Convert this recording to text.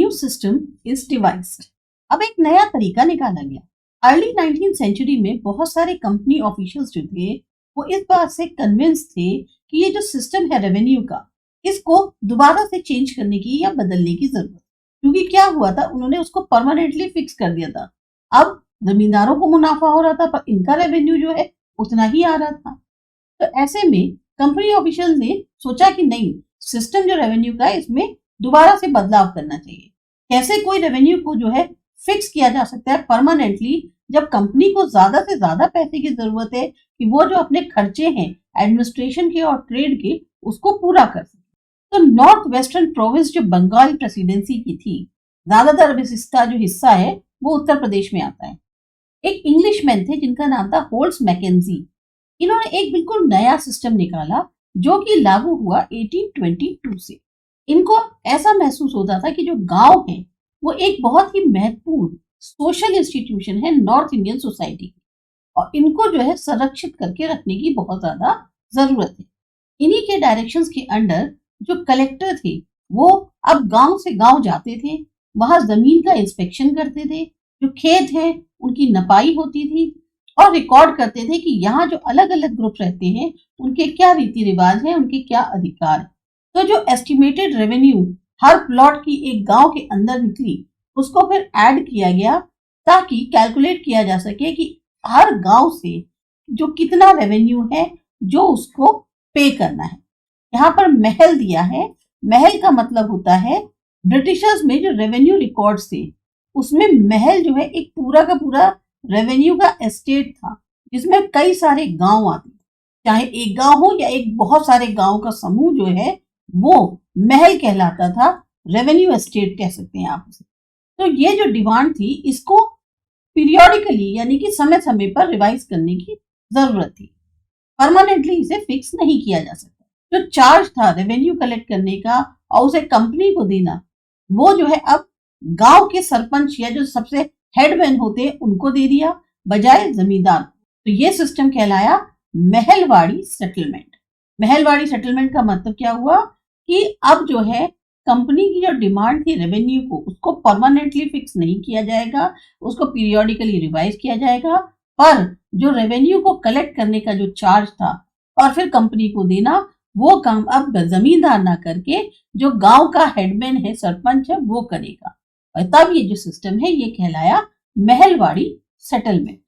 New system is devised. अब एक नया तरीका निकाला गया। अर्ली 19th सेंचुरी में बहुत सारे कंपनी ऑफिशियल्स जो थे वो इस बात से कन्विंस थे कि ये जो सिस्टम है रेवेन्यू का, इसको दोबारा से चेंज करने की या बदलने की जरूरत। क्योंकि क्या हुआ था, उन्होंने उसको परमानेंटली फिक्स कर दिया था। अब जमींदारों को मुनाफा हो रहा था पर इनका रेवेन्यू जो है उतना ही आ रहा था। तो ऐसे में कंपनी ऑफिशियल ने सोचा कि नहीं, सिस्टम जो रेवेन्यू का है इसमें दोबारा से बदलाव करना चाहिए। कैसे कोई रेवेन्यू को जो है फिक्स किया जा सकता है परमानेंटली, जब कंपनी को ज्यादा से ज्यादा पैसे की जरूरत है कि वो जो अपने खर्चे हैं एडमिनिस्ट्रेशन के और ट्रेड के उसको पूरा कर सके। तो नॉर्थ वेस्टर्न प्रोविंस जो बंगाल प्रेसिडेंसी की थी, ज्यादातर इसका जो हिस्सा है वो उत्तर प्रदेश में आता है। एक इंग्लिशमैन थे जिनका नाम था होल्स मैकेंजी। इन्होंने एक बिल्कुल नया सिस्टम निकाला जो कि लागू हुआ 1822 से। इनको ऐसा महसूस होता था कि जो गांव है वो एक बहुत ही महत्वपूर्ण सोशल इंस्टीट्यूशन है नॉर्थ इंडियन सोसाइटी की, और इनको जो है संरक्षित करके रखने की बहुत ज्यादा जरूरत है। इन्हीं के डायरेक्शंस के अंडर जो कलेक्टर थे वो अब गांव से गांव जाते थे, वहां जमीन का इंस्पेक्शन करते थे, जो खेत है उनकी नपाई होती थी और रिकॉर्ड करते थे कि यहाँ जो अलग अलग ग्रुप रहते हैं उनके क्या रीति रिवाज हैं, उनके क्या अधिकार। तो जो एस्टिमेटेड रेवेन्यू हर प्लॉट की एक गांव के अंदर निकली उसको फिर ऐड किया गया ताकि कैलकुलेट किया जा सके कि हर गांव से जो कितना रेवेन्यू है जो उसको पे करना है। यहाँ पर महल दिया है। महल का मतलब होता है, ब्रिटिशर्स में जो रेवेन्यू रिकॉर्ड्स थे उसमें महल जो है एक पूरा का पूरा रेवेन्यू का एस्टेट था जिसमें कई सारे गांव आते, चाहे एक गांव हो या एक बहुत सारे गांव का समूह जो है वो महल कहलाता था। रेवेन्यू एस्टेट कह सकते हैं आप उसे। तो ये जो डिमांड थी इसको पीरियोडिकली यानी कि समय समय पर रिवाइज करने की जरूरत थी। परमानेंटली इसे फिक्स नहीं किया जा सकता। जो चार्ज था रेवेन्यू कलेक्ट करने का और उसे कंपनी को देना, वो जो है अब गांव के सरपंच या जो सबसे हेडमैन होते हैं उनको दे दिया बजाय जमींदार। तो ये सिस्टम कहलाया महलवाड़ी सेटलमेंट। महलवाड़ी सेटलमेंट का मतलब क्या हुआ कि अब जो है कंपनी की जो डिमांड थी रेवेन्यू को उसको परमानेंटली फिक्स नहीं किया जाएगा, उसको पीरियोडिकली रिवाइज किया जाएगा, पर जो रेवेन्यू को कलेक्ट करने का जो चार्ज था और फिर कंपनी को देना, वो काम अब जमींदार ना करके जो गांव का हेडमैन है, सरपंच है, वो करेगा। और तब ये जो सिस्टम है ये कहलाया महलवाड़ी सेटलमेंट।